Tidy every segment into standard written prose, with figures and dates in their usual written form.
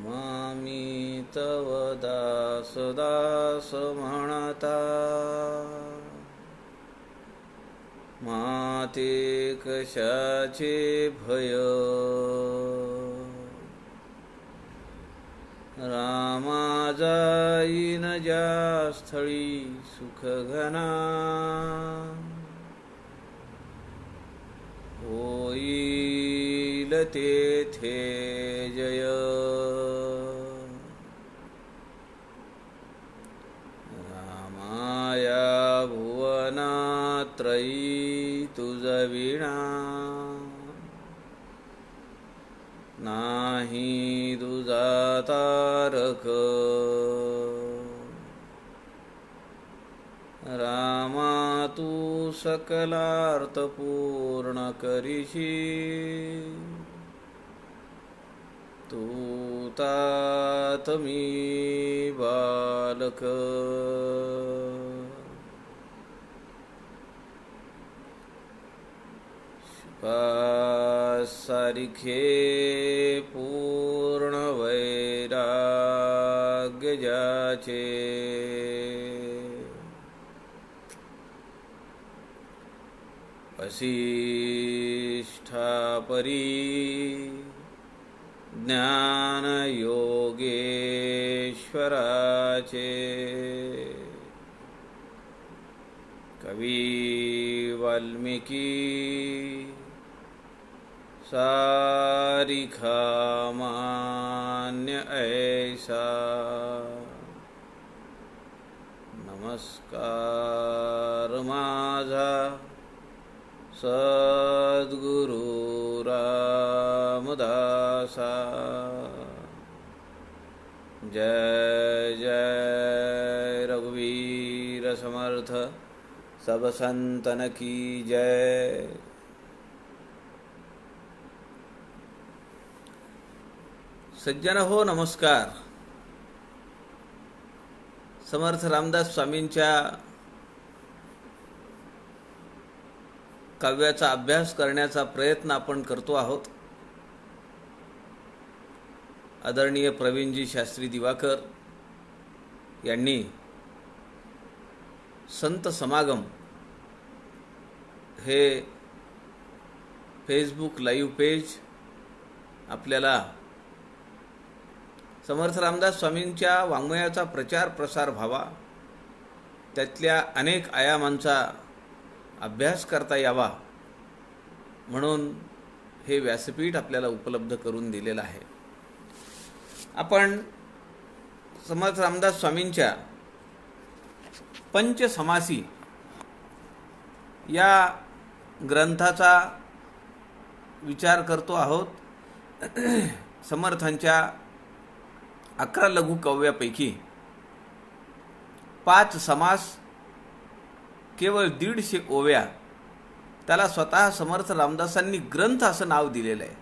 मामी तव दास दास म्हणता, माते कशाचे भय. रामा जाईन ज्या स्थळी सुख घना, होईल तेथे जय. रामाया भुवनात्रयी तुझ विणा, नाही तुझा तारक. रामा तू सकलार्थ पूर्ण करीशी, तू तात मी बालक. सारिखे पूर्ण वैराग्य ज्याचे, वसिष्ठा परी ज्ञान योगेश्वराचे. कवी वाल्मिकी सारिखा मान्य ऐसा. नमस्कार माझा सद्गुरु रामदासा. जय जय रघुवीर समर्थ, सब संतन की जय. सज्जन हो, नमस्कार. समर्थ रामदास स्वामींच्या काव्याचा अभ्यास करण्याचा प्रयत्न आपण करतो आहोत. आदरणीय प्रवीणजी शास्त्री दिवाकर यांनी संत समागम हे फेसबुक लाईव्ह पेज आपल्याला समर्थ रामदास स्वामींच्या वाङ्मयाचा प्रचार प्रसार व्हावा, त्यातल्या अनेक आयामांचा अभ्यास करता यावा म्हणून हे व्यासपीठ आपल्याला उपलब्ध करून दिलेलं आहे. आपण समर्थ रामदास स्वामींच्या पंचसमासी या ग्रंथाचा विचार करतो आहोत. समर्थांच्या 11 लघु काव्यापैकी 5 समास, केवळ 150 ओव्या, त्याला स्वतः समर्थ रामदासांनी ग्रंथ असं नाव दिलेलं आहे.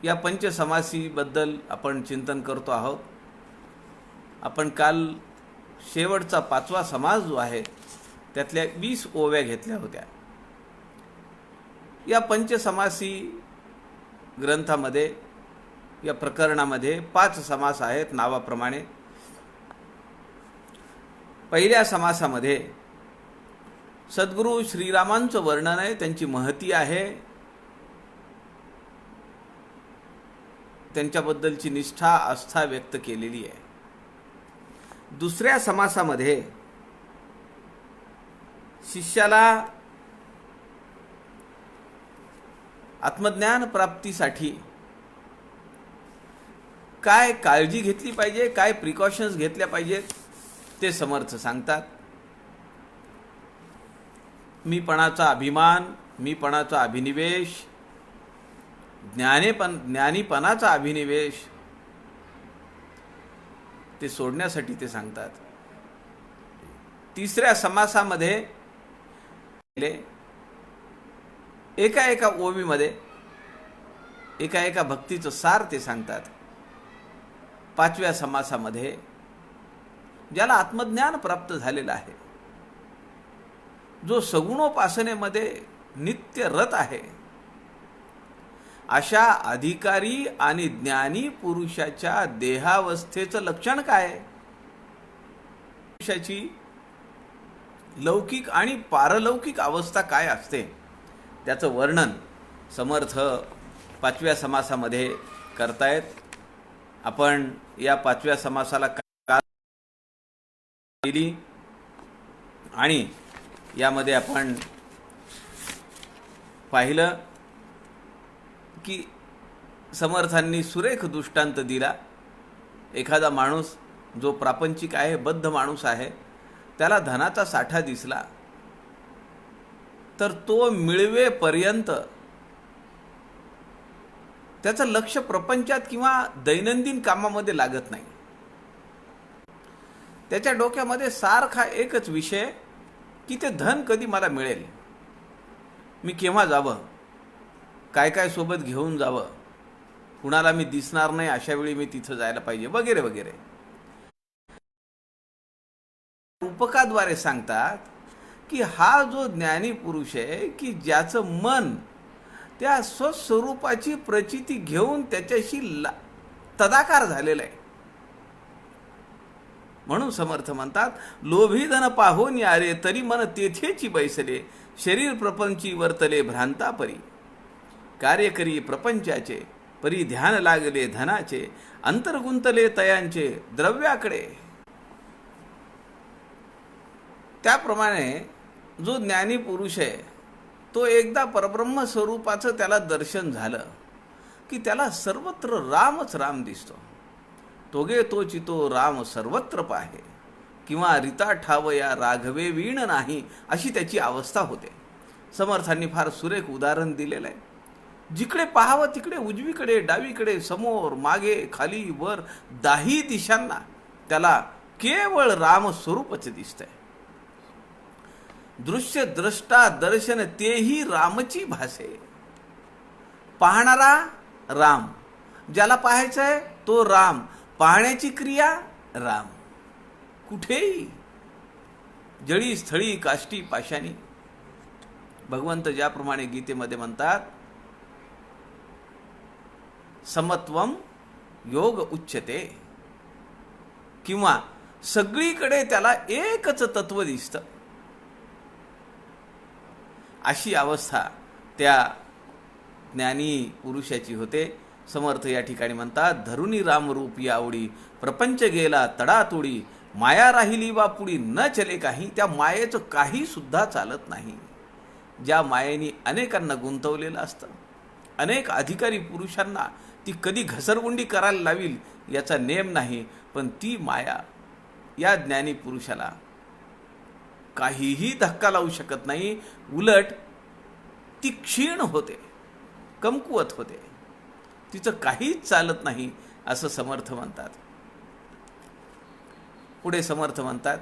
या पंचसमासीबद्दल आपण चिंतन करतो आहोत. आपण काल शेवटचा 5वा समास जो आहे त्यातल्या 20 ओव्या घेतल्या होत्या. या पंचसमासी ग्रंथामध्ये, या प्रकरणामध्ये 5 समास आहेत नावाप्रमाणे. पहिल्या समासामध्ये सद्गुरू श्रीरामांचं वर्णन आहे, त्यांची महती आहे, त्यांच्याबद्दलची निष्ठा आस्था व्यक्त केलेली आहे. दुसऱ्या समासामध्ये शिष्याला आत्मज्ञान प्राप्तीसाठी काय काळजी घेतली पाहिजे, काय प्रिकॉशन्स घेतल्या पाहिजेत ते समर्थ सांगतात. मीपणाचा अभिमान, मीपणाचा अभिनिवेश, ज्ञानीपणाचा अभिनिवेश ते सोडण्यासाठी ते सांगतात. तिसऱ्या समासामध्ये एका ओवीमध्ये एका भक्तीचं सार ते सांगतात. 5व्या समासामध्ये ज्याला आत्मज्ञान प्राप्त झालेलं आहे, जो सगुणोपासनेमध्ये नित्य रत आहे, अशा अधिकारी आणि ज्ञानी पुरुषाच्या देहावस्थेचं लक्षण काय? पुरुषाची लौकिक आणि पारलौकिक अवस्था काय असते त्याचं वर्णन समर्थ 5व्या समासामध्ये करतायत. आपण या 5व्या समासाला दिली आणि यामध्ये आपण पाहिलं की समर्थांनी सुरेख दृष्टांत दिला. एखादा माणूस जो प्रापंचिक आहे, बद्ध माणूस आहे, त्याला धनाचा साठा दिसला तर तो मिळवेपर्यंत त्याचं लक्ष प्रपंचात किंवा दैनंदिन कामामध्ये लागत नाही. त्याच्या डोक्यामध्ये सारखा एकच विषय की ते धन कधी मला मिळेल, मी केव्हा जावं, काय काय सोबत घेऊन जावं, कुणाला मी दिसणार नाही अशा वेळी मी तिथं जायला पाहिजे, वगैरे वगैरे. रूपकाद्वारे सांगतात की हा जो ज्ञानी पुरुष आहे की ज्याचं मन त्या स्वस्वरूपाची प्रचिती घेऊन त्याच्याशी तदाकार झालेलं आहे. म्हणून समर्थ म्हणतात, लोभी धन पाहून यारे तरी मन तेथेची बैसले, शरीर प्रपंची वर्तले भ्रांता परी, कार्य करी प्रपंचाचे परी ध्यान लागले धनाचे, अंतर गुंतले तयांचे द्रव्याकडे. त्याप्रमाणे जो ज्ञानी पुरुष आहे तो एकदा परब्रह्म स्वरूपाचं त्याला दर्शन झालं की त्याला सर्वत्र रामच राम दिसतो. तोगे तो चितो राम सर्वत्र पाहे, किंवा रिता ठावया राघवे वीण नाही, अशी त्याची अवस्था होते. समर्थांनी फार सुरेख उदाहरण दिलेलं आहे. जिकडे पाहावं तिकडे, उजवीकडे डावीकडे समोर मागे खाली वर दाही दिशांना त्याला केवळ राम स्वरूपच दिसतंय. दृश्य द्रष्टा दर्शन तेही रामची भासे, पाहणारा राम, ज्याला पाहायचंय तो राम, पाहण्याची क्रिया राम. कुठेही जळी स्थळी काष्टी पाशानी. भगवंत ज्याप्रमाणे गीतेमध्ये म्हणतात, समत्वम योग उच्यते, किंवा सगळीकडे त्याला एकच तत्व दिसतं. अशी अवस्था त्या ज्ञानी पुरुषाची होते. समर्थ या ठिकाणी म्हणतात, धरुनी रामरूपी आवडी, प्रपंच गेला तडातोडी, माया राहिली बापुडी न चले काही. त्या मायेचं काही सुद्धा चालत नाही. ज्या मायेने अनेकांना गुंतवलेलं असतं, अनेक अधिकारी पुरुषांना ती कधी घसरगुंडी करायला लावील याचा नेम नाही, पण ती माया या ज्ञानी पुरुषाला काहीही धक्का लावू शकत नाही. उलट ती क्षीण होते, कमकुवत होते, तिचं काहीच चालत नाही, असं समर्थ म्हणतात. पुढे समर्थ म्हणतात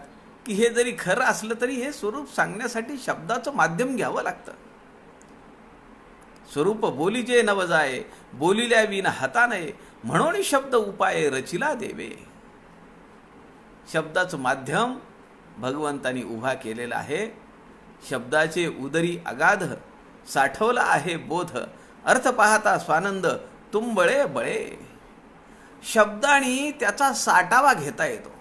की हे जरी खरं असलं तरी हे स्वरूप सांगण्यासाठी शब्दाचं माध्यम घ्यावं लागतं. स्वरूप बोलीजे नव जाये, बोलिल्या विना हाता नये, म्हणून शब्द उपाय रचिला देवे. शब्दाचं माध्यम भगवंतानी उभा केलेला आहे. शब्दाचे उदरी अगाध साठवला आहे बोध, अर्थ पाहता स्वानंद तुंबळे बळे. शब्दाने त्याचा साठावा घेता येतो.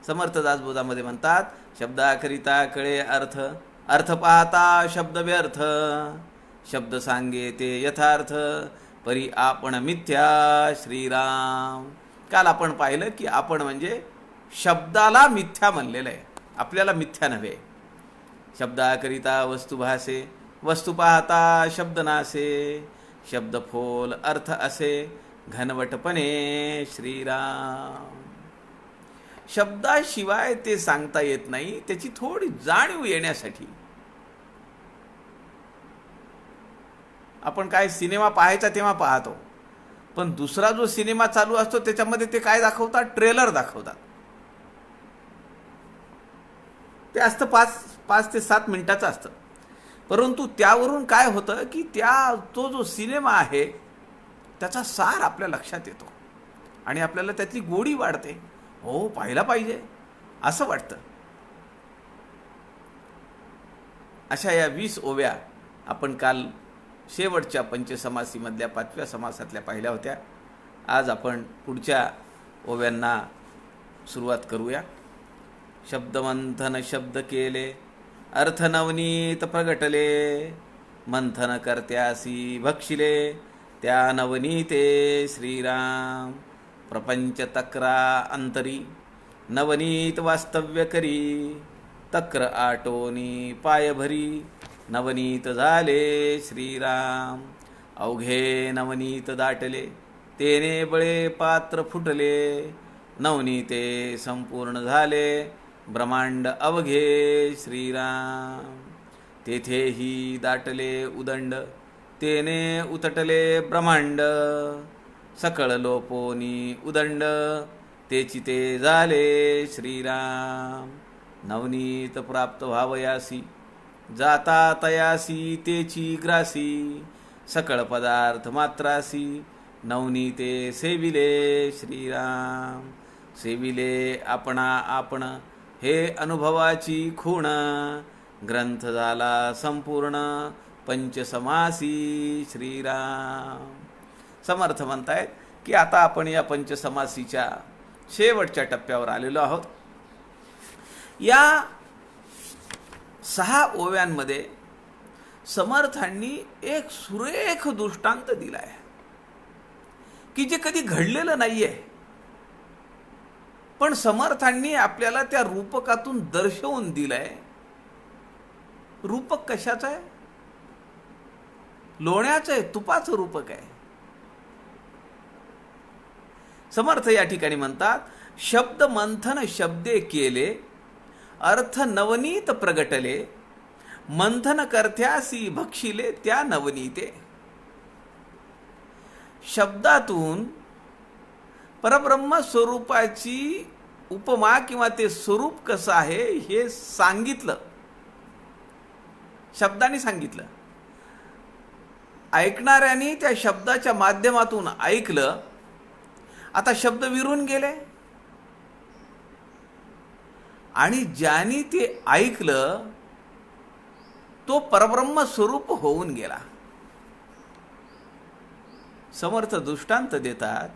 समर्थ दासबोधामध्ये म्हणतात, शब्दाकरिता कळे अर्थ, अर्थ पाहता शब्द व्यर्थ, शब्द सांगे ते यथार्थ, परी आपण मिथ्या श्रीराम. काल आपण पाहिलं की आपण म्हणजे शब्दाला मिथ्या म्हणलेलं आहे, आपल्याला मिथ्या नव्हे. शब्दाकरिता वस्तू भासे, वस्तू पाहता शब्द नासे, शब्द फोल अर्थ असे, घनवटपणे श्रीराम. शब्दाशिवाय ते सांगता येत नाही. त्याची थोडी जाणीव येण्यासाठी आपण काय सिनेमा पाहायचा तेव्हा पाहतो, पण दुसरा जो सिनेमा चालू असतो त्याच्यामध्ये ते काय दाखवतात, ट्रेलर दाखवतात. ते असतं 5 ते 7 मिनिटाचं असतं, परंतु त्यावरून काय होतं की तो जो सिनेमा आहे त्याचा सार आपल्या लक्षात येतो आणि आपल्याला त्यातली गोडी वाढते. हो, पाहिला पाहिजे असं वाटतं. अशा या 20 ओव्या आपण काल शेवटच्या पंचसमासीमधल्या 5व्या समासातल्या पाहिल्या होत्या. आज आपण पुढच्या ओव्यांना सुरुवात करूया. शब्दमंथन शब्द केले, अर्थ नवनीत प्रगटले, मंथन करत्यासी भक्षिले, त्या नवनीते श्रीराम. प्रपंच तक्रा अंतरी, नवनीत वास्तव्य करी, तक्र आटोनी पाय भरी, नवनीत झाले श्रीराम. अवघे नवनीत दाटले, तेने बळे पात्र फुटले, नवनीते संपूर्ण झाले, ब्रह्मांड अवघे श्रीराम. तेथेही दाटले उदंड, तेने उतटले ब्रह्मांड, सकळ लोपोनी उदंड, तेची ते झाले श्रीराम. नवनीत प्राप्त व्हावयासी, जाता तयासी तेची ग्रासी, सकळ पदार्थ मात्रासी, नवनीते सेविले श्रीराम. सेविले आपणा आपण, हे अनुभवाची खूण, ग्रंथ झाला संपूर्ण, पंचसमासी श्रीराम. समर्थ म्हणतायत की आता आपण या पंचसमासीच्या शेवटच्या टप्प्यावर आलेलो आहोत. या 6 ओव्यांमध्ये समर्थांनी एक सुरेख दृष्टांत दिलाय की जे कधी घडलेलं नाहीये, पण समर्थांनी आपल्याला त्या रूपकातून दर्शवून दिलंय. रूपक कशाचं आहे? लोण्याचं आहे, तुपाचं रूपक आहे. समर्थ या ठिकाणी म्हणतात, शब्द मंथन शब्दे केले, अर्थ नवनीत प्रगटले, मंथन करत्यासी भक्षिले, त्या नवनीते. शब्दातून परब्रह्म स्वरूपाची उपमा किंवा ते स्वरूप कसं आहे हे सांगितलं, शब्दाने सांगितलं. ऐकणाऱ्यांनी त्या शब्दाच्या माध्यमातून ऐकलं. आता शब्द विरून गेले आणि ज्याने ते ऐकलं तो परब्रह्म स्वरूप होऊन गेला. समर्थ दृष्टांत देतात,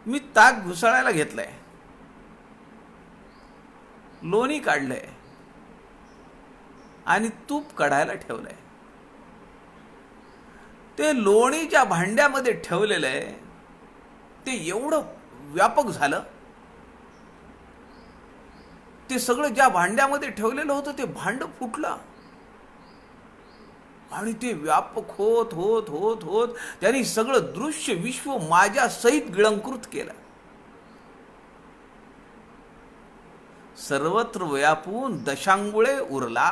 मी ताक घुसळायला घेतलंय, लोणी काढलंय आणि तूप कढायला ठेवलंय. ते लोणी ज्या भांड्यामध्ये ठेवलेलं आहे ते एवढं व्यापक झालं, ते सगळं ज्या भांड्यामध्ये ठेवलेलं होतं ते भांड फुटलं आणि ते व्यापक होत होत होत होत त्यांनी सगळं दृश्य विश्व माझ्या सहित गिळंकृत केलं. सर्वत्र व्यापून दशांगुळे उरला.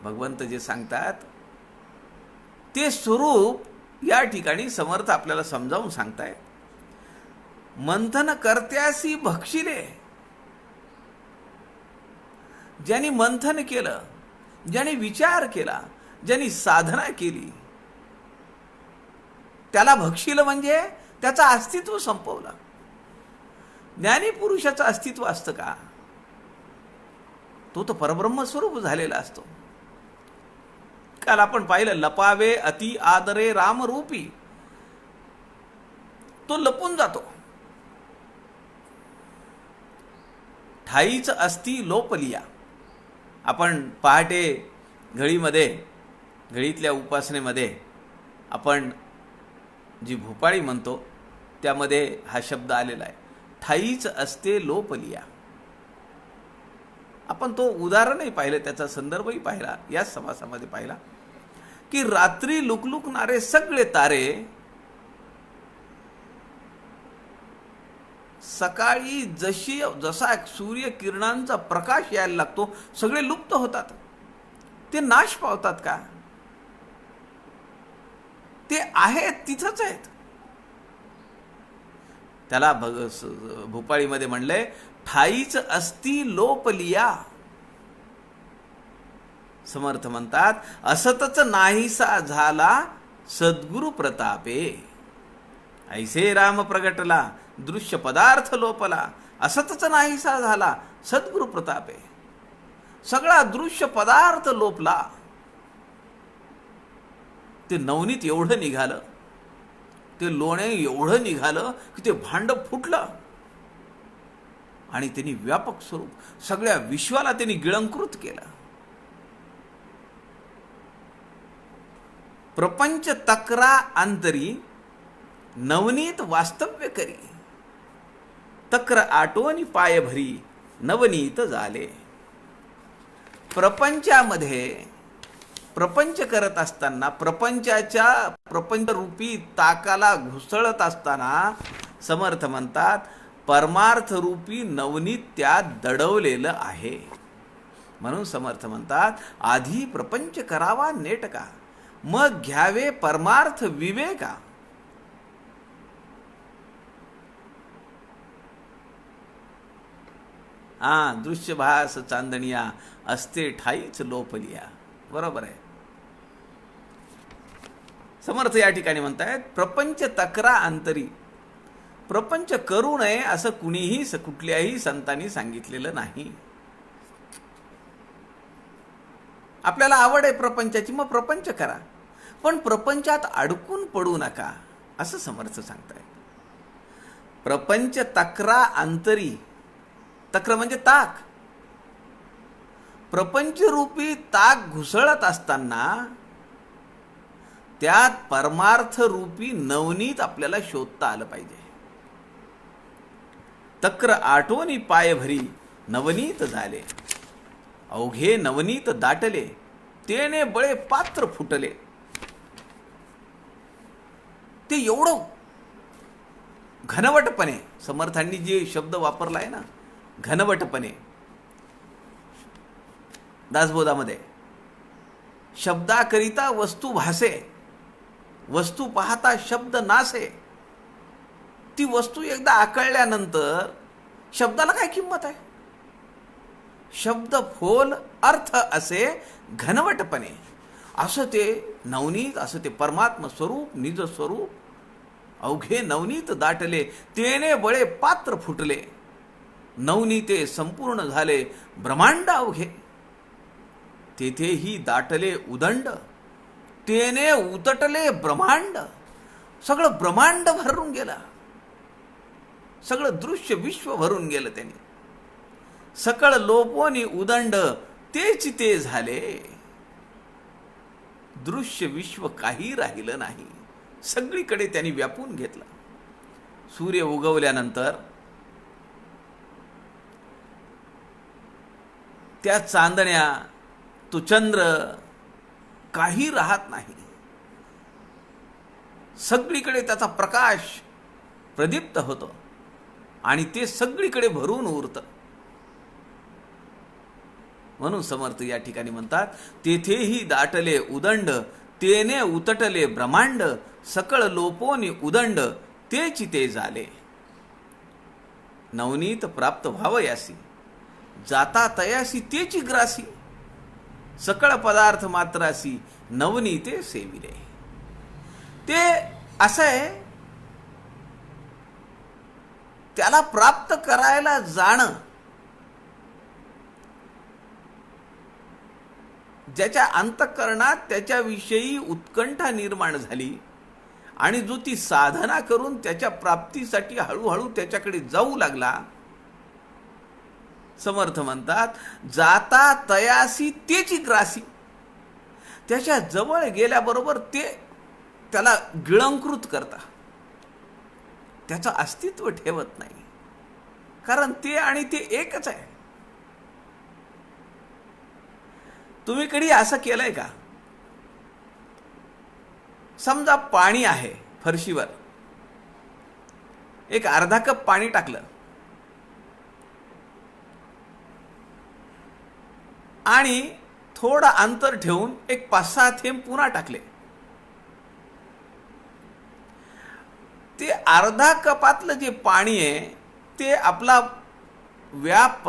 भगवंत जे सांगतात ते स्वरूप या ठिकाणी समर्थ आपल्याला समजावून सांगतायत. मंथन करत्यासी भक्षिले, ज्यांनी मंथन केलं, ज्यांनी विचार केला, ज्यांनी साधना केली, त्याला भक्षिलं म्हणजे त्याचं अस्तित्व संपवलं. ज्ञानी पुरुषाचं अस्तित्व असतं का? तो तर परब्रह्म स्वरूप झालेला असतो. काल आपण पाहिलं, लपावे अति आदरे रामरूपी, तो लपून जातो. ठाईच अस्ति लोपलिया. आपण पहाटे घळीतल्या उपासनेमध्ये आपण जी भोपाळी म्हणतो त्यामध्ये हा शब्द आलेला आहे, ठाईच असते लोपलिया. आपण तो उदाहरणही पाहिलं, त्याचा संदर्भही पाहिला, याच समासामध्ये पाहिला की रात्री लुकलुकणारे सगळे तारे सकाळी जसा सूर्य किरणांचा प्रकाश यायला लागतो सगळे लुप्त होतात, ते नाश पावतात का? ते आहेत तिथंच आहेत. त्याला भूपाळीमध्ये म्हणलंय, ठाईच अस्ति लोपलिया. समर्थ म्हणतात, असतच नाहीसा झाला सद्गुरु प्रतापे. ऐसे राम प्रगटला, दृश्य पदार्थ लोपला, असतच नाहीसा झाला सद्गुरु प्रतापे. सगळा दृश्य पदार्थ लोपला. ते नवनीत एवढं निघालं, ते लोणे एवढं निघालं की ते भांड फुटलं आणि त्यांनी व्यापक स्वरूप सगळ्या विश्वाला त्यांनी गिळंकृत केलं. प्रपंच तक्रा अंतरी नवनीत वास्तव्य करी. तक्र आटोनी पाय भरी नवनीत झाले. प्रपंचामध्ये प्रपंच करत असताना, प्रपंच रूपी ताकाला घुसळत असताना समर्थ म्हणतात परमार्थ रूपी नवनीत त्यात दडवलेलं आहे. म्हणून समर्थ म्हणतात आधी प्रपंच करावा नेटका, मग घ्यावे परमार्थ विवेका. दृश्यभास चांदणिया असते ठाईच लोपलिया. बरोबर आहे. समर्थ या ठिकाणी म्हणतायत प्रपंच तक्रा अंतरी. प्रपंच करू नये असं कुणीही कुठल्याही संतांनी सांगितलेलं नाही. आपल्याला आवड आहे प्रपंचाची, मग प्रपंच करा, पण प्रपंचात अडकून पडू नका असं समर्थ सांगतायत. प्रपंच तक्रा अंतरी. तक्र म्हणजे ताक. प्रपंच रूपी ताक घुसळत असताना त्यात परमार्थ रूपी नवनीत आपल्याला शोधता आलं पाहिजे. तक्र आटोनी पाय भरी नवनीत झाले. अवघे नवनीत दाटले, तेने बळे पात्र फुटले. ते एवढं घनवटपणे समर्थांनी जे शब्द वापरलाय ना, घनवटपणे दासबोधामध्ये, शब्दाकरिता वस्तू भासे, वस्तू पाहता शब्द नासे. ती वस्तू एकदा आकळल्यानंतर शब्दाला काय किंमत आहे? शब्द फोल अर्थ असे घनवटपणे असं ते नवनीत, असं ते परमात्म स्वरूप, निज स्वरूप. अवघे नवनीत दाटले, तेने बळे पात्र फुटले. नवनीते संपूर्ण झाले ब्रह्मांड अवघे. तेथेही दाटले उदंड, तेने उतटले ब्रह्मांड. सगळं ब्रह्मांड भरून गेलं, सगळं दृश्य विश्व भरून गेलं त्याने. सकळ लोपोनी उदंड, तेच ते झाले. दृश्य विश्व काही राहिलं नाही, सगळीकडे त्यांनी व्यापून घेतलं. सूर्य उगवल्यानंतर त्या चांदण्या, तो चंद्र काही राहत नाही. सगळीकडे त्याचा प्रकाश प्रदीप्त होतो आणि ते सगळीकडे भरून उरतं. म्हणून समर्थ या ठिकाणी म्हणतात तेथेही दाटले उदंड, तेने उतटले ब्रह्मांड. सकळ लोपोनी उदंड, तेची ते झाले. नवनीत प्राप्त व्हावयासी, जाता तयासी तेची ग्रासी. सकळ पदार्थ मात्रासी, नवनीते सेविले. ते असं आहे, त्याला प्राप्त करायला जाणं, ज्याच्या अंतःकरणात त्याच्याविषयी उत्कंठा निर्माण झाली आणि जो ती साधना करून त्याच्या प्राप्तीसाठी हळूहळू त्याच्याकडे जाऊ लागला, समर्थ म्हणतात जाता तयासी तेची ग्रासी. त्याच्या जवळ गेल्याबरोबर ते त्याला गिळंकृत करता, त्याचं अस्तित्व ठेवत नाही, कारण ते आणि ते एकच आहे. तुम्ही कधी असं केलंय का? समजा पाणी आहे फरशीवर, एक अर्धा कप पाणी टाकलं आणि थोडं अंतर ठेवून एक 5-6 थेंब पुन्हा टाकले. ते अर्धा कपातलं जे पाणी आहे ते आपला व्याप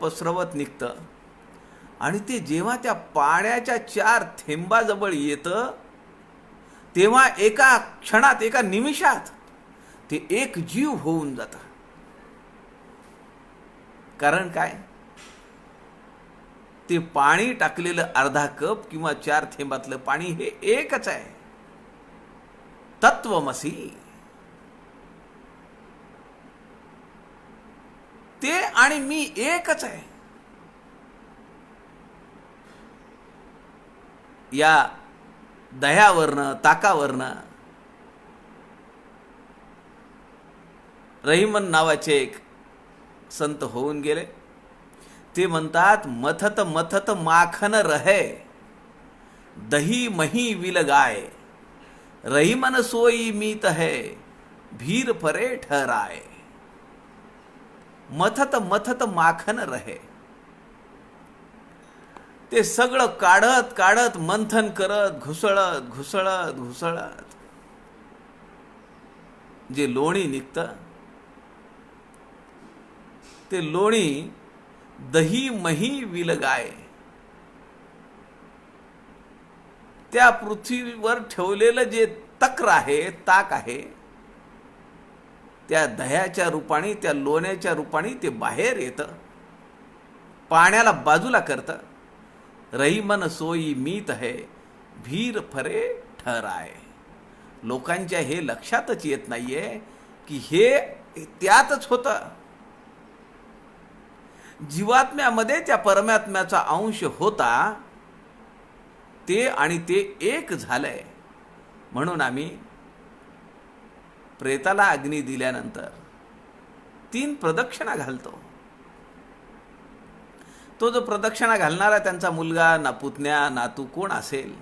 पसरवत निघतं आणि ते जेव्हा त्या पाण्याच्या 4 थेंबाजवळ येतं तेव्हा एका क्षणात, एका निमिषात ते एक जीव होऊन जातं. कारण काय? ते पाणी टाकलेलं अर्धा कप किंवा 4 थेंबातलं पाणी हे एकच आहे. तत्वमसी. ते आणि मी एकच आहे. या दह्यावरनं, ताकावरनं रहिमन नावाचे एक संत होऊन गेले. ते म्हणतात, मथत मथत माखन रहे, दही मही विलगाय, रहिमन सोई मीत है, भीर परे ठहराय. मथत मथत माखन रहे. ते सगळं काढत काढत मंथन करत घुसळत घुसळत घुसळत जे लोणी निघतं ते लोणी दही मही विलगाय. त्या पृथ्वीवर ठेवलेलं जे तक्र आहे, ताक आहे, त्या दह्याच्या रूपाने, त्या लोण्याच्या रूपाने ते बाहेर येतं, पाण्याला बाजूला करतं. रहिमन सोई मीत है, भीर फरे ठहराय. लोकांच्या हे लक्षातच येत नाहीये की हे त्यातच होतं. जीवात्म्यामध्ये त्या परमात्म्याचा अंश होता, ते आणि ते एक झालंय. म्हणून आम्ही प्रेताला अग्नी दिल्यानंतर 3 प्रदक्षिणा घालतो. तो जो प्रदक्षिणा घालणारा त्यांचा मुलगा, ना पुतण्या, नातू कोण असेल,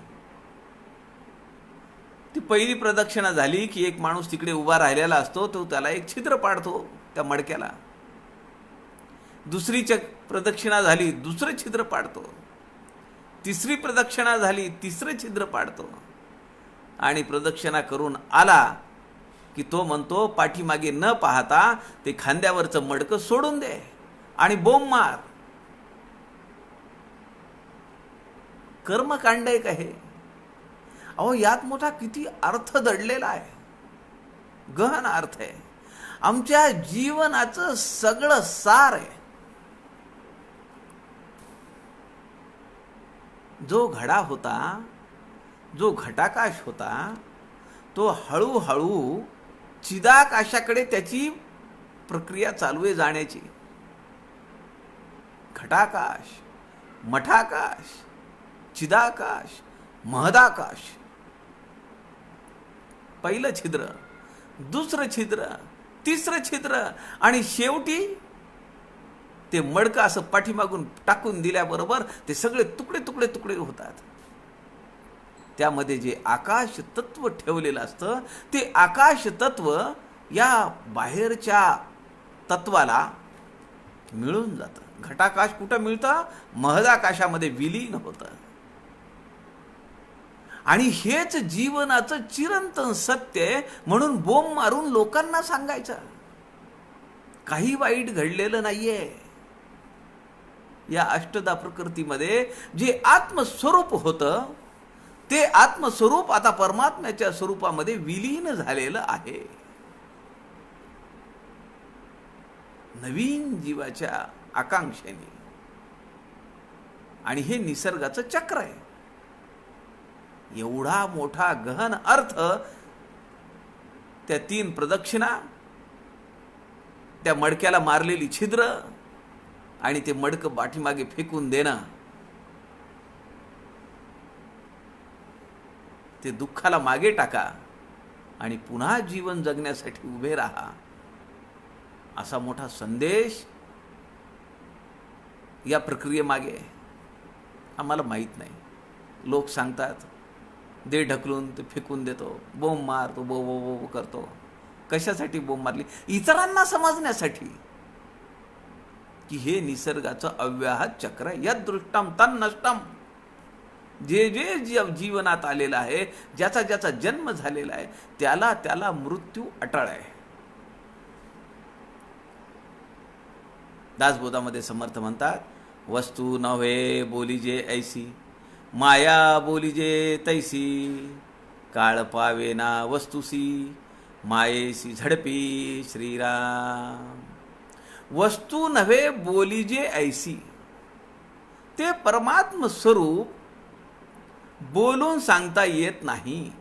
ती पहिली प्रदक्षिणा झाली की एक माणूस तिकडे उभा राहिलेला असतो, तो त्याला एक छिद्र पाडतो त्या मडक्याला. दुसरी प्रदक्षिणा झाली, दुसरं छिद्र पाडतो. तिसरी प्रदक्षिणा झाली, तिसरं छिद्र पाडतो. आणि प्रदक्षिणा करून आला की तो म्हणतो, पाठीमागे न पाहता ते खांद्यावरचं मडकं सोडून दे आणि बोंब मार. कर्मकांड एक आहे. अहो, यात मोठा किती अर्थ दडलेला आहे, गहन अर्थ आहे. आमच्या जीवनाचं सगळं सार आहे. जो घडा होता, जो घटाकाश होता, तो हळूहळू चिदाकाशाकडे त्याची प्रक्रिया चालू आहे जाण्याची. घटाकाश, मठाकाश, चिदाकाश, महदाकाश. पहिलं छिद्र, दुसरं छिद्र, तिसरं छिद्र आणि शेवटी ते मडकं असं पाठीमागून टाकून दिल्याबरोबर ते सगळे तुकडे तुकडे तुकडे होतात. त्यामध्ये जे आकाश तत्व ठेवलेलं असतं, ते आकाश तत्व या बाहेरच्या तत्वाला मिळून जातं. घटाकाश कुठं मिळतं? महदाकाशामध्ये विलीन होतं. आणि हेच जीवनाचं चिरंतन सत्य आहे. म्हणून बोंब मारून लोकांना सांगायचं, काही वाईट घडलेलं नाहीये. या अष्टदा प्रकृतीमध्ये जे आत्मस्वरूप होतं, ते आत्मस्वरूप आता परमात्म्याच्या स्वरूपामध्ये विलीन झालेलं आहे. नवीन जीवाच्या आकांक्षेने. आणि हे निसर्गाचं चक्र आहे. एवढा मोठा गहन अर्थ त्या 3 प्रदक्षिणा, त्या मडक्याला मारलेली छिद्र आणि ते मडकं पाठीमागे फेकून देणं, ते दुःखाला मागे टाका आणि पुन्हा जीवन जगण्यासाठी उभे राहा, असा मोठा संदेश या प्रक्रियेमागे. आम्हाला माहीत नाही. लोक सांगतात, दे ढकलून, ते फेकून देतो, बोंब मार, तो बो बो बो करतो. कशासाठी बोंब मारली? इतरांना समजण्यासाठी की हे निसर्गाचं अव्याहत चक्र आहे. यदृष्टम तन्नष्टम. जे जे जीवनात आलेलं आहे, ज्याचा ज्याचा जन्म झालेला आहे, त्याला त्याला मृत्यू अटळ आहे. दासबोधामध्ये समर्थ म्हणतात, वस्तू नव्हे बोलीजे ऐसी, माया बोलीजे तैसी, काळ पावेना वस्तुसी, मायेसी झडपी श्रीराम. वस्तू नव्हे बोलीजे ऐसी, ते परमात्म स्वरूप बोलून सांगता येत नाही.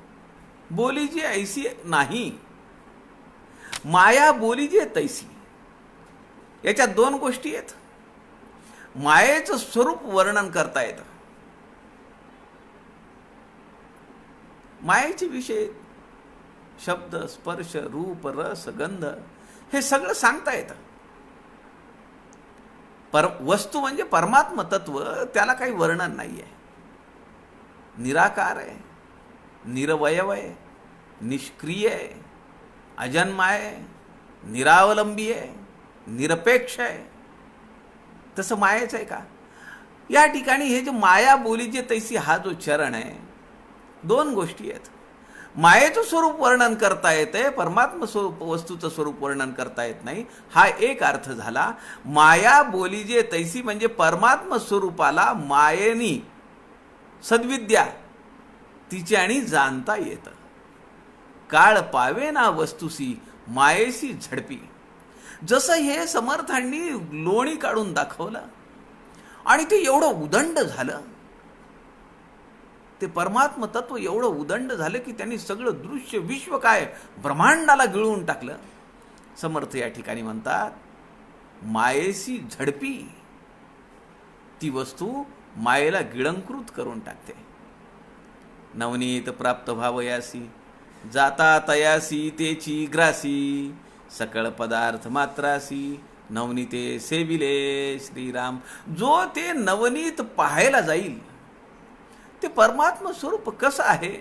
बोलीजे ऐसी नाही, माया बोलीजे तैसी. याच्यात दोन गोष्टी आहेत. मायेचं स्वरूप वर्णन करता येतं. मायेचे विषय शब्द, स्पर्श, रूप, रस, गंध हे सगळं सांगता येतं. वस्तू म्हणजे परमात्म तत्व, त्याला काही वर्णन नाही आहे. निराकार आहे, निरवयव आहे, निष्क्रिय आहे, अजन्मा आहे, निरावलंबी आहे, निरपेक्ष आहे. तसं मायेच आहे का? या ठिकाणी हे जे माया बोलीजे तैसी हा जो चरण आहे, दोन गोष्टी आहेत. मायेचं स्वरूप वर्णन करता येते, परमात्म स्वरूप वस्तूचं स्वरूप वर्णन करता येत नाही, हा एक अर्थ झाला. माया बोलीजे तैसी म्हणजे परमात्म स्वरूपाला मायेनी सद्विद्या तिच्यानी जाणता येतं. काळ पावे ना वस्तुसी मायेशी झडपी. जसं हे समर्थांनी लोणी काढून दाखवलं आणि ते एवढं उदंड झालं, ते परमात्म तत्व एवढं उदंड झालं की त्यांनी सगळं दृश्य विश्व काय ब्रह्मांडाला गिळून टाकलं. समर्थ या ठिकाणी म्हणतात, मायेशी झडपी. ती वस्तू मायेला गिळंकृत करून टाकते. नवनीत प्राप्त व्हावयासी, जाता तयासी तेची ग्रासी, सकळ पदार्थ मात्रासी, नवनीते सेविले श्रीराम. जो ते नवनीत पाहायला जाईल, ते परमात्म स्वरूप कसं आहे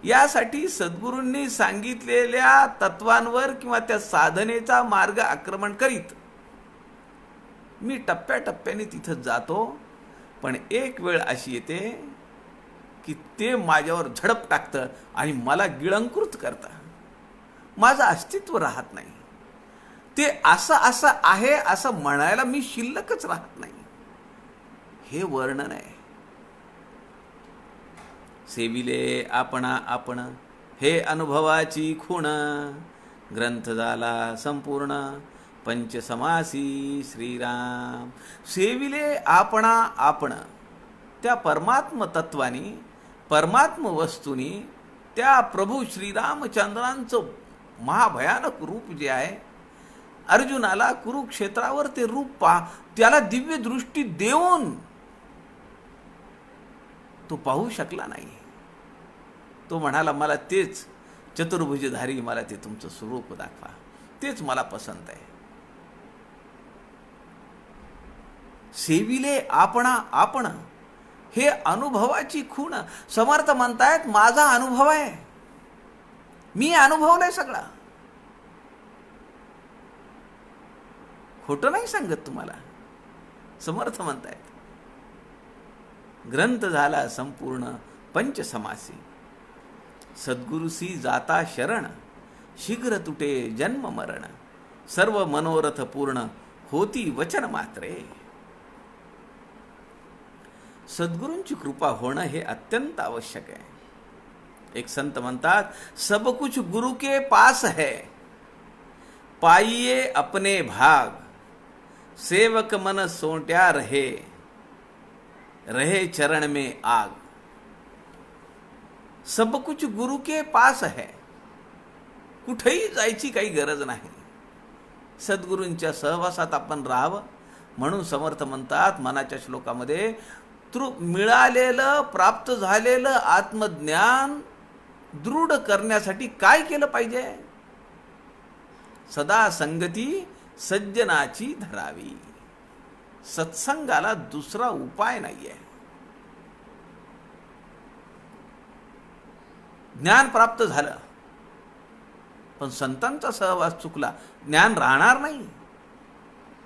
यासाठी सद्गुरूंनी सांगितलेल्या तत्वांवर किंवा त्या साधनेचा मार्ग आक्रमण करीत मी टप्प्याटप्प्याने तिथं जातो. पण एक वेळ अशी येते की ते माझ्यावर झडप टाकतं आणि मला गिळंकृत करतं. माझं अस्तित्व राहत नाही. ते असं असं आहे असं म्हणायला मी शिल्लकच राहत नाही. हे वर्णन आहे. सेविले आपणा आपण, हे अनुभवाची खूण, ग्रंथ झाला संपूर्ण पंचसमासी श्रीराम. सेविले आपणा आपण, त्या परमात्म तत्वानी, परमात्म वस्तूनी, त्या प्रभू श्रीरामचंद्रांचं महाभयानक रूप जे आहे, अर्जुनाला कुरुक्षेत्रावर ते रूप त्याला दिव्य दृष्टी देऊन तो पाहू शकला नाही. तो म्हणाला, मला तेच चतुर्भुजधारी, मला ते तुमचं स्वरूप दाखवा, तेच मला पसंत आहे. सेविले आपणा आपण, हे अनुभवाची खूण. समर्थ म्हणतायत, माझा अनुभव आहे, मी अनुभवलंय सगळा. खोटं नाही सांगत तुम्हाला. समर्थ म्हणतायत, ग्रंथ झाला संपूर्ण पंचसमासी, सद्गुरुसी जाता शरण, शीघ्र तुटे जन्म मरण, सर्व मनोरथ पूर्ण होती वचन मात्रे. सद्गुरूंची कृपा होणं हे अत्यंत आवश्यक आहे. एक संत म्हणतात, सब कुछ गुरु के पास है, पाइये अपने भाग, सेवक मन सोंट्या रहे, रहे चरण में आग. सब कुछ गुरु के पास है. कुठेही जायची काही गरज नाही. सद्गुरूंच्या सहवासात आपण राहावं. म्हणून समर्थ म्हणतात मनाच्या श्लोकामध्ये, मिळालेलं प्राप्त झालेलं आत्मज्ञान दृढ करण्यासाठी काय केलं पाहिजे? सदा संगती सज्जनाची धरावी. सत्संगाला दुसरा उपाय नाहीये. ज्ञान प्राप्त झालं पण संतांचा सहवास चुकला, ज्ञान राहणार नाही.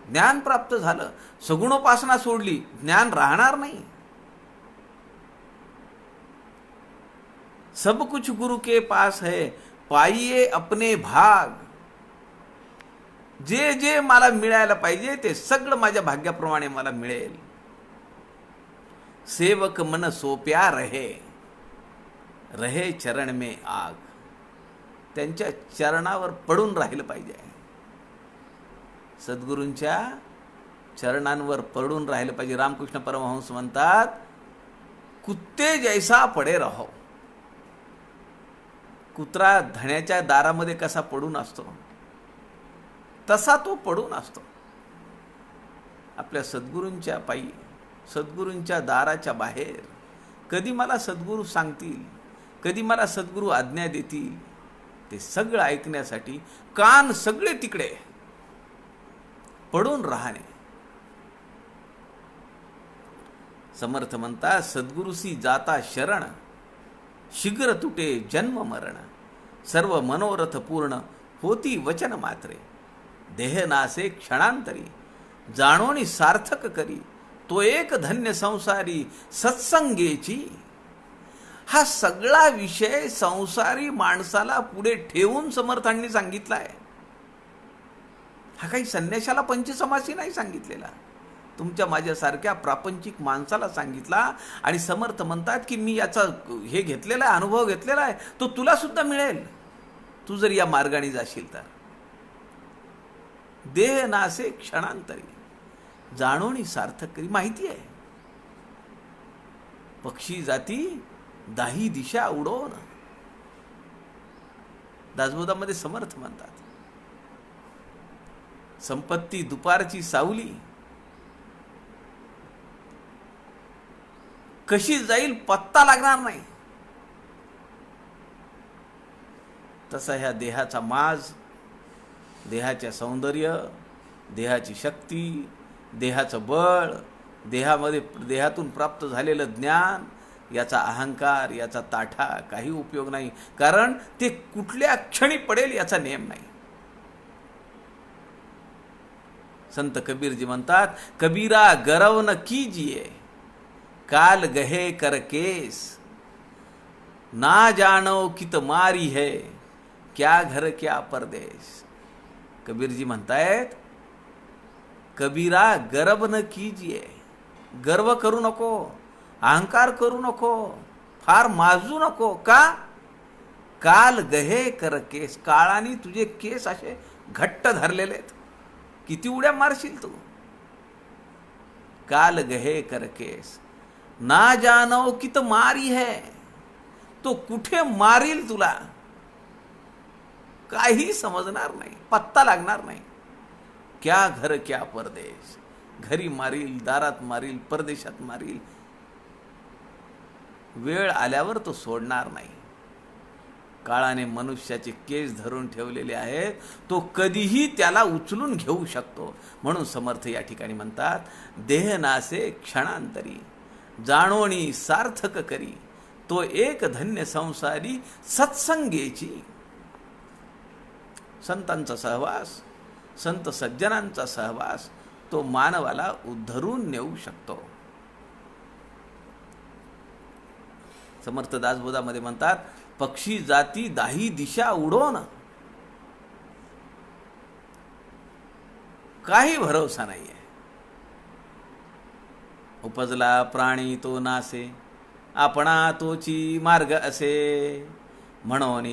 ज्ञान प्राप्त झालं, सगुणोपासना सोडली, ज्ञान राहणार नाही. सब कुछ गुरु के पास है, पाइये अपने भाग. जे जे मला मिळायला पाहिजे ते सगळं माझ्या भाग्याप्रमाणे मला मिळेल. सेवक मन सोप्या रहे, रहे चरण में आग. त्यांच्या चरणावर पडून राहिलं पाहिजे. सद्गुरूंच्या चरणांवर पडून राहिलं पाहिजे. रामकृष्ण परमहंस म्हणतात, कुत्ते जैसा पडे रहो. कुत्रा धण्याच्या दारामध्ये कसा पडून असतो तसा तो पडून असतो. आपल्या सद्गुरूंच्या पायी, सद्गुरूंच्या दाराच्या बाहेर कधी मला सद्गुरू सांगतील, कधी मला सद्गुरू आज्ञा देतील, ते सगळं ऐकण्यासाठी कान सगळे तिकडे पडून राहणे. समर्थ म्हणतात, सद्गुरुसी जाता शरण, शीघ्र तुटे जन्म मरण. सर्व मनोरथ पूर्ण होती वचन मात्रे. देह नासे क्षणांतरी, जाणोनी सार्थक करी. तो एक धन्य संसारी सत्संगेची. हा सगळा विषय संसारी माणसाला पुढे ठेवून समर्थांनी सांगितला आहे. हा काही संन्याशाला पंचसमासी नाही सांगितलेला, तुमच्या माझ्यासारख्या प्रापंचिक माणसाला सांगितला. आणि समर्थ म्हणतात की मी याचा हे घेतलेला आहे, अनुभव घेतलेला आहे, तो तुला सुद्धा मिळेल तू जर या मार्गाने जाशील तर. देह नासे क्षणांतरी, जाणोनी सार्थक करी. माहिती आहे, पक्षी जाती दाही दिशा उडवून. दासबोधामध्ये समर्थ म्हणतात, संपत्ती दुपारची सावली, कशी जाईल पत्ता लागणार नाही. तसा ह्या देहाचा माज, देहाचे सौंदर्य, देहाची शक्ती, देहाचं बळ, देहातून प्राप्त झालेलं ज्ञान, याचा अहंकार, याचा ताठा काही उपयोग नाही. कारण ते कुठल्या क्षणी पडेल याचा नेम नाही. संत कबीरजी म्हणतात, कबीरा गरव न कीजिए, काल गहे कर केस. ना जानो कित मारी है, क्या घर क्या परदेश. कबीरजी म्हणतायत, कबीरा गर्व न कीजिए, गर्व करू नको, अहंकार करू नको, फार माजू नको. का? काल गहे कर केस. काळाने तुझे केस असे घट्ट धरलेले आहेत, किती उड्या मारशील तू. काल गहे कर केस, ना जानो कित मारी है. तो कुठे मारील तुला काही समजणार नाही, पत्ता लागणार नाही. क्या घर क्या परदेश. घरी मारील, दारात मारील, परदेशात मारील, वेळ आल्यावर तो सोडणार नाही. काळाने मनुष्याचे केस धरून ठेवलेले आहेत, तो कधीही त्याला उचलून घेऊ शकतो. म्हणून समर्थ या ठिकाणी म्हणतात, देह नासे क्षणांतरी, जाणोनी सार्थक करी. तो एक धन्य संसारी सत्संगेची. संतांचा सहवास, संत सज्जनांचा सहवास तो मानवाला उद्धरून नेऊ शकतो. समर्थ दासबोधामध्ये म्हणतात, पक्षी जाती दाही दिशा उडवून. काही भरोसा नाहीये. उपजला प्राणी तो नासे, आपणा तोची मार्ग असे. म्हणून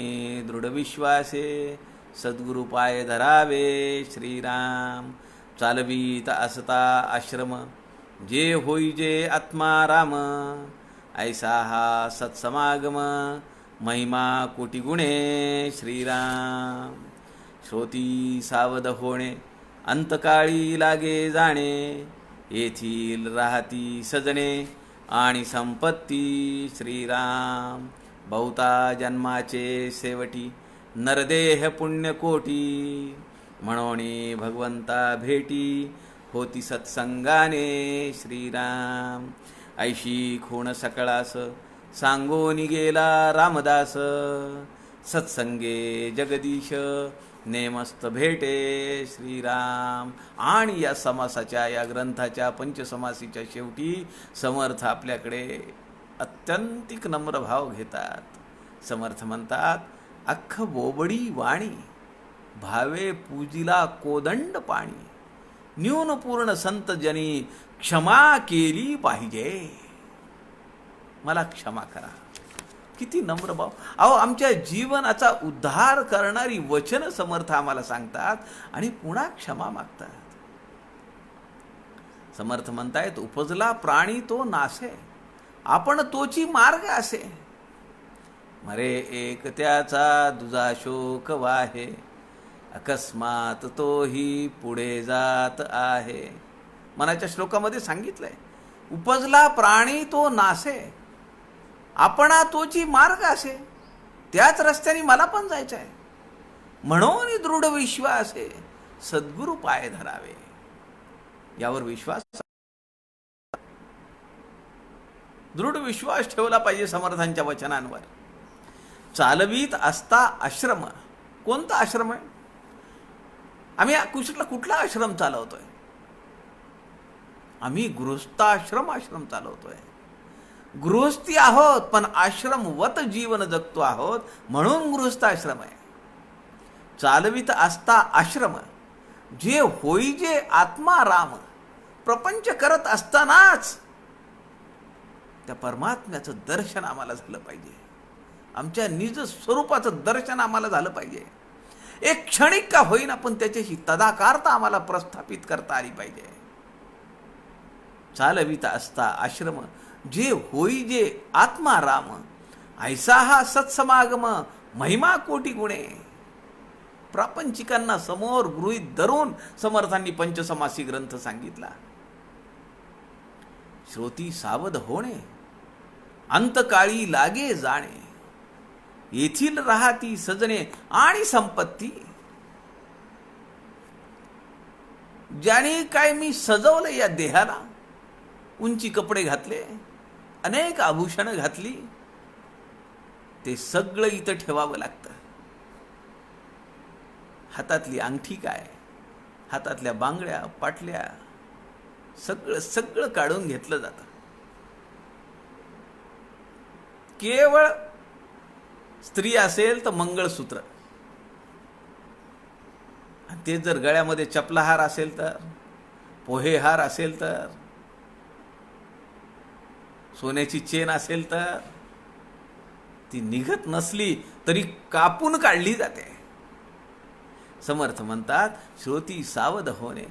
दृढ विश्वासे, सद्गुरु पाय धरावे. श्रीराम चालवीत असता आश्रम, जे होईजे आत्मा राम. ऐसा हा सत्समागम, महिमा कोटी गुणे. श्रीराम श्रोती सावध होणे, अंतकाळी लागे जाणे. येथील राहती सजणे आणि संपत्ती. श्रीराम बहुता जन्माचे सेवटी, नरदेह पुण्यकोटी. म्हणून भगवंता भेटी, होती सत्संगाने. श्रीराम ऐशी खूण सकळास, सांगोनी गेला रामदास. सत्संगे जगदीश, नेमस्त भेटे. श्रीराम. आणि या समासाच्या, या ग्रंथाच्या पंचसमासीच्या शेवटी समर्थ आपल्याकडे अत्यंतिक नम्र भाव घेतात. समर्थ म्हणतात, अख्ख बोबडी वाणी, भावे पूजिला कोदंड पाणी. न्यून पूर्ण संत जनी, क्षमा केली पाहिजे. मला क्षमा करा, किती नम्र भाव. अहो, आमच्या जीवनाचा उद्धार करणारी वचन समर्थ आम्हाला सांगतात आणि पुन्हा क्षमा मागतात. समर्थ म्हणतायत, उपजला प्राणी तो नासे, आपण तोची मार्ग असे. मरे एक त्याचा दुजा शोक वाहे, अकस्मात तोही पुढे जात आहे. मनाच्या श्लोकामध्ये सांगितलंय, उपजला प्राणी तो नासे, आपणा तोची मार्ग असे. त्याच रस्त्याने मला पण जायचं आहे. म्हणून दृढ विश्वासे सद्गुरु पाय धरावे. यावर विश्वास, दृढ विश्वास ठेवला पाहिजे समर्थांच्या वचनांवर. चालवीत असता आश्रम. कोणता आश्रम आहे? आम्ही कुठला आश्रम चालवतोय? आम्ही आश्रम चालवतोय. गृहस्थी आहोत, पण आश्रमवत जीवन जगतो आहोत, म्हणून गृहस्थाश्रम आहे. चालवित असता आश्रम, जे होई जे आत्मा राम. प्रपंच करत असतानाच त्या परमात्म्याचं दर्शन आम्हाला झालं पाहिजे. आमच्या निज स्वरूपाचं दर्शन आम्हाला झालं पाहिजे. एक क्षणिक का होईना, पण त्याच्याशी तदाकारता आम्हाला प्रस्थापित करता आली पाहिजे. चालविता असता आश्रम, जे होई जे आत्मा राम. ऐसा हा सत्समागम, महिमा कोटी गुणे. प्रापंचिकांना समोर गृहीत धरून समर्थांनी पंचसमासी ग्रंथ सांगितला. श्रोती सावध होणे, अंतकाळी लागे जाणे. येथील राहती सजणे आणि संपत्ती. ज्याने काय मी सजवलं या देहाला, उंची कपडे घातले, अनेक आभूषणं घातली, ते सगळं इथं ठेवावं लागतं. हातातली अंगठी काय, हातातल्या बांगड्या पाटल्या, सगळं काढून घेतलं जातं. केवळ स्त्री असेल तर मंगळसूत्र, ते जर गळ्यामध्ये चपलाहार असेल तर, पोहेहार असेल तर, सोन्याची चेन असेल तर, ती निघत नसली तरी कापून काढली जाते. समर्थ म्हणतात, श्रोती सावध होणे,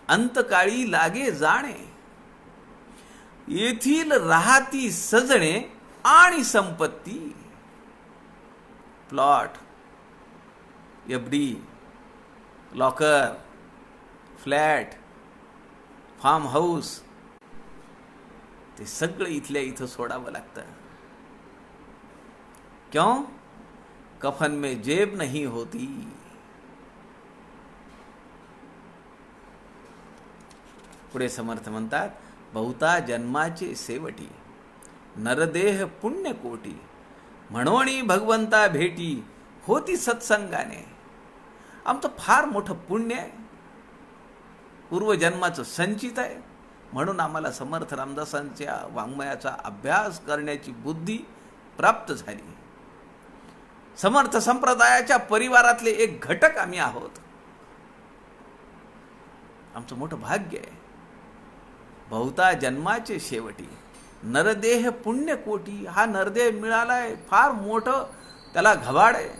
अंतकाळी लागे जाणे. येथील राहती सजणे आणि संपत्ती. Plot, FD, locker, flat, farm house, ते सगळं इथल्या इथं सोडावं लागतं. क्यों? कफन में जेब नहीं होती. पुढे समर्थ म्हणतात, बहुता जन्माचे सेवटी, नरदेह पुण्य कोटी. म्हणोनी भगवंता भेटी, होती सत्संगाने. आमचं फार मोठं पुण्य आहे, पूर्वजन्माचं संचित आहे, म्हणून आम्हाला समर्थ रामदासांच्या वाङ्मयाचा अभ्यास करण्याची बुद्धी प्राप्त झाली. समर्थ संप्रदायाच्या परिवारातले एक घटक आम्ही आहोत. आमचं मोठं भाग्य आहे. बहुता जन्माचे शेवटी, नरदेह पुण्य कोटी. हा नरदेह मिळालाय, फार मोठं त्याला घबाड आहे.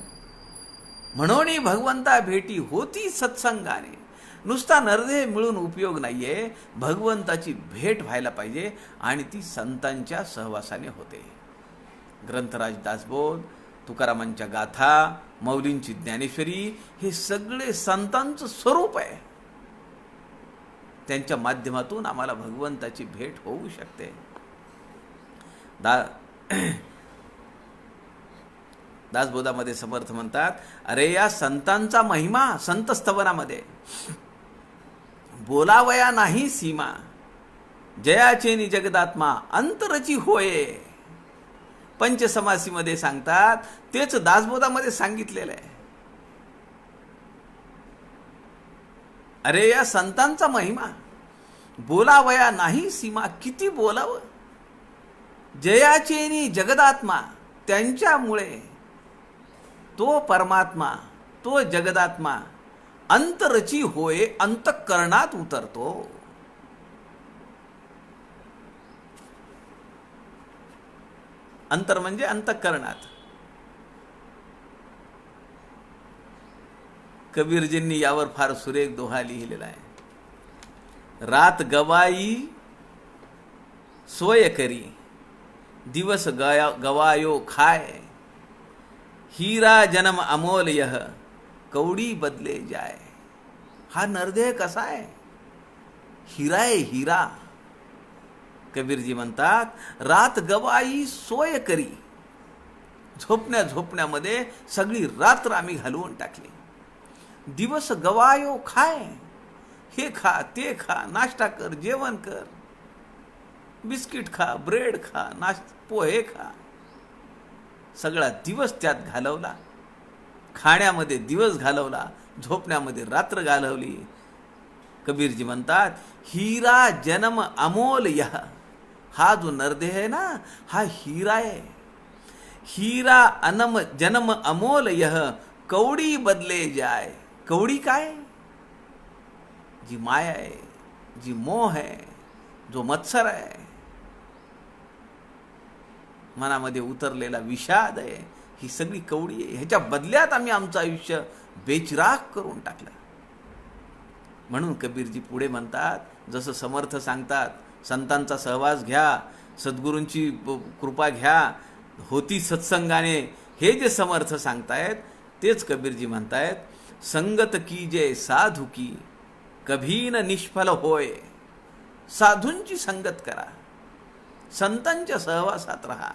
म्हणून भगवंता भेटी, होती सत्संगाने. नुसता नरदेह मिळून उपयोग नाहीये, भगवंताची भेट व्हायला पाहिजे, आणि ती संतांच्या सहवासाने होते. ग्रंथराज दासबोध, तुकारामांच्या गाथा, मौलींची ज्ञानेश्वरी, हे सगळे संतांचं स्वरूप आहे. त्यांच्या माध्यमातून आम्हाला भगवंताची भेट होऊ शकते. दासबोधामध्ये समर्थ म्हणतात, अरे या संतांचा महिमा संत स्तवनामध्ये बोलावया नाही सीमा. जयाचेनी जगदात्मा अंतरची होये. पंचसमासीमध्ये सांगतात, तेच दासबोधामध्ये सांगितलेलं आहे. अरे या संतांचा महिमा बोलावया नाही सीमा. किती बोलावं. जयाचेनी जगदात्मा, त्यांच्यामुळे तो परमात्मा, तो जगदात्मा अंतरची होय, अंतःकरणात उतरतो. अंतर म्हणजे अंतःकरणात. कबीरजींनी यावर फार सुरेख दोहा लिहिलेला आहे. रात गवाई सोय करी, दिवस गवायो खाय, हीरा जन्म अमोल यह, कवडी बदले जाय. हा नरदेह कसा आहे? हिरा आहे, हिरा. कबीरजी म्हणतात रात गवाई सोय करी, झोपण्यामध्ये सगळी रात्र आम्ही घालवून टाकली. दिवस गवायो खाय, हे खा ते खा, नाश्ता कर, जेवण कर, बिस्किट खा, ब्रेड खा, पोहे खा. सगळा दिवस त्यात घालवला. खाण्यामध्ये दिवस घालवला, झोपण्यामध्ये रात्र घालवली. कबीरजी म्हणतात हिरा जन्म अमोल यह, हा जो नरदेह आहे ना हा हिरा आहे. हिरा अनम जन्म अमोल यह, कवडी बदले जाय. कवडी काय? जी माया आहे, जी मोह आहे, जो मत्सर आहे, मनामध्ये उतरलेला विषाद आहे, ही सगळी कवडी आहे. ह्याच्या बदल्यात आम्ही आमचं आयुष्य बेचिराख करून टाकलं. म्हणून कबीरजी पुढे म्हणतात, जसं समर्थ सांगतात, संतांचा सहवास घ्या, सद्गुरूंची कृपा घ्या, होती सत्संगाने, हे जे समर्थ सांगतायत तेच कबीरजी म्हणतायत, संगत कीजे साधू की, कभी न निष्फल होय. साधूंची संगत करा, संतांच्या सहवासात राहा.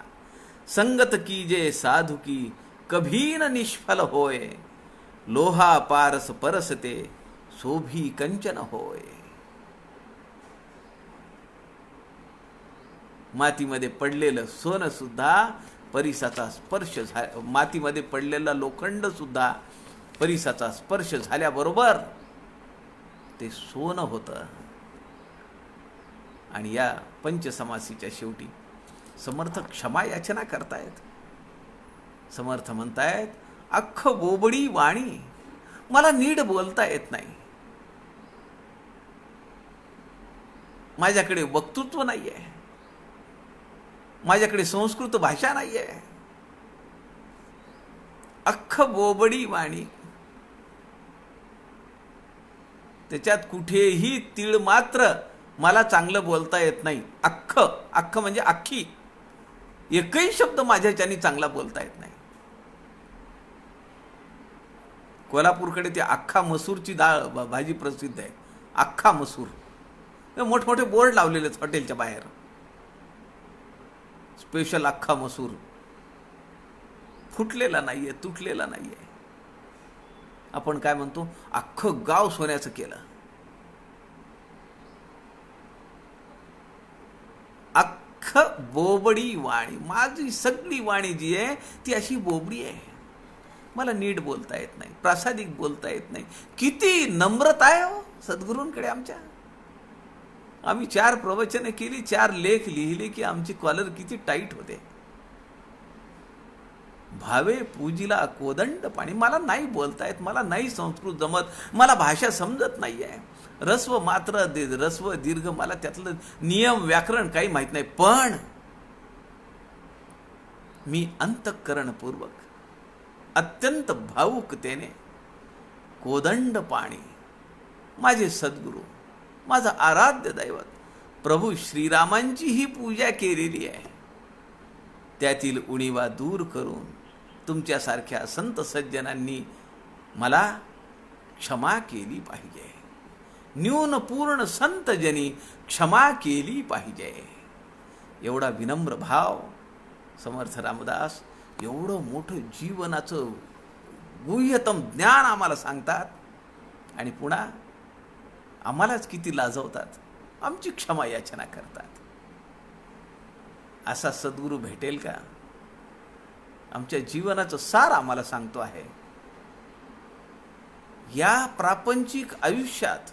संगत कीजे साधू की, कभी न निष्फल होय. लोहा पारस परसते, सोभी कंचन होय. मातीमध्ये पडलेलं सोनं सुद्धा परिसाचा स्पर्श मातीमध्ये पडलेला लोखंड सुद्धा परिसाचा स्पर्श झाल्याबरोबर ते सोनं होतं. आणि या पंचसमासीच्या शेवटी समर्थ क्षमा याचना करतायत. समर्थ म्हणतायत अख्ख बोबडी वाणी, मला नीट बोलता येत नाही, माझ्याकडे वक्तृत्व नाहीये, माझ्याकडे संस्कृत भाषा नाहीये. अख्ख बोबडी वाणी, त्याच्यात कुठेही तीळ मात्र मला चांगलं बोलता येत नाही. अख्ख म्हणजे अख्खी, एकही शब्द माझ्याच्यानी चांगला बोलता येत नाही. कोल्हापूरकडे ती अख्खा मसूरची डाळ भाजी प्रसिद्ध आहे. अख्खा मसूर, मोठमोठे बोर्ड लावलेले आहेत हॉटेलच्या बाहेर, स्पेशल अख्खा मसूर, फुटलेला नाहीये, तुटलेला नाहीये. आपण काय म्हणतो, अख्खं गाव सोन्याचं केलं. अख्ख बोबडी वाणी, माझी सगळी वाणी जी आहे ती अशी बोबडी आहे. मला नीट बोलता येत नाही, प्रासादिक बोलता येत नाही. किती नम्रता आहे हो सद्गुरूंकडे आमच्या. आम्ही 4 प्रवचने केली, 4 लेख लिहिले की आमची कॉलर किती टाईट होते. भावे पूजिला कोदंड पाणी, मला नाही बोलता येत, मला नाही संस्कृत जमत, मला भाषा समजत नाहीये. रस्व मात्र रस्व दीर्घ मला त्यातलं नियम व्याकरण काही माहित नाही. पण मी अंतःकरणपूर्वक अत्यंत भावुकतेने कोदंड पाणी, माझे सद्गुरू, माझं आराध्य दैवत प्रभू श्रीरामांची ही पूजा केलेली आहे. त्यातील उणीवा दूर करून तुमच्यासारख्या संत सज्जनांनी मला क्षमा केली पाहिजे. न्यून पूर्ण संतजनी क्षमा केली पाहिजे. एवढा विनम्र भाव समर्थ रामदास एवढं मोठं जीवनाचं गुह्यतम ज्ञान आम्हाला सांगतात आणि पुन्हा आम्हालाच किती लाजवतात, आमची क्षमा याचना करतात. असा सद्गुरू भेटेल का? आमच्या जीवनाचं सार आम्हाला सांगतो आहे. या प्रापंचिक आयुष्यात,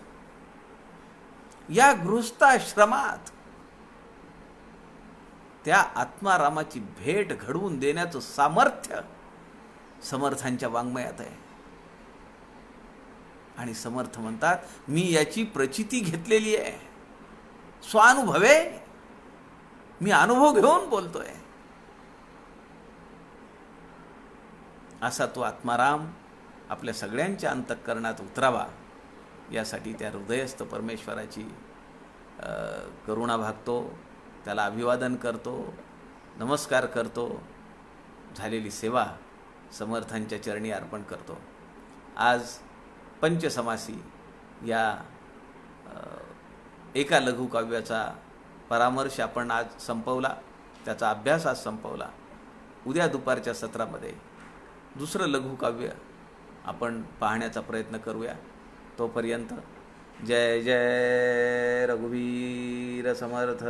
या गृहस्थाश्रमात त्या आत्मारामाची भेट घडवून देण्याचं सामर्थ्य समर्थांच्या वाङ्मयात आहे. आणि समर्थ म्हणतात मी याची प्रचिती घेतलेली आहे, स्वानुभवे, मी अनुभव घेऊन बोलतोय. असा तो आत्माराम आपल्या सगळ्यांच्या अंतःकरणात उतरावा, यासाठी त्या हृदयस्थ परमेश्वराची करुणा भागतो, त्याला अभिवादन करतो, नमस्कार करतो, झालेली सेवा समर्थांच्या चरणी अर्पण करतो. आज पंचसमासी या एका लघुकाव्याचा परामर्श आपण आज संपवला, त्याचा अभ्यास आज संपवला. उद्या दुपारच्या सत्रामध्ये दुसरं लघुकाव्य आपण पाहण्याचा प्रयत्न करूया. तोपर्यंत जय जय रघुवीर समर्थ.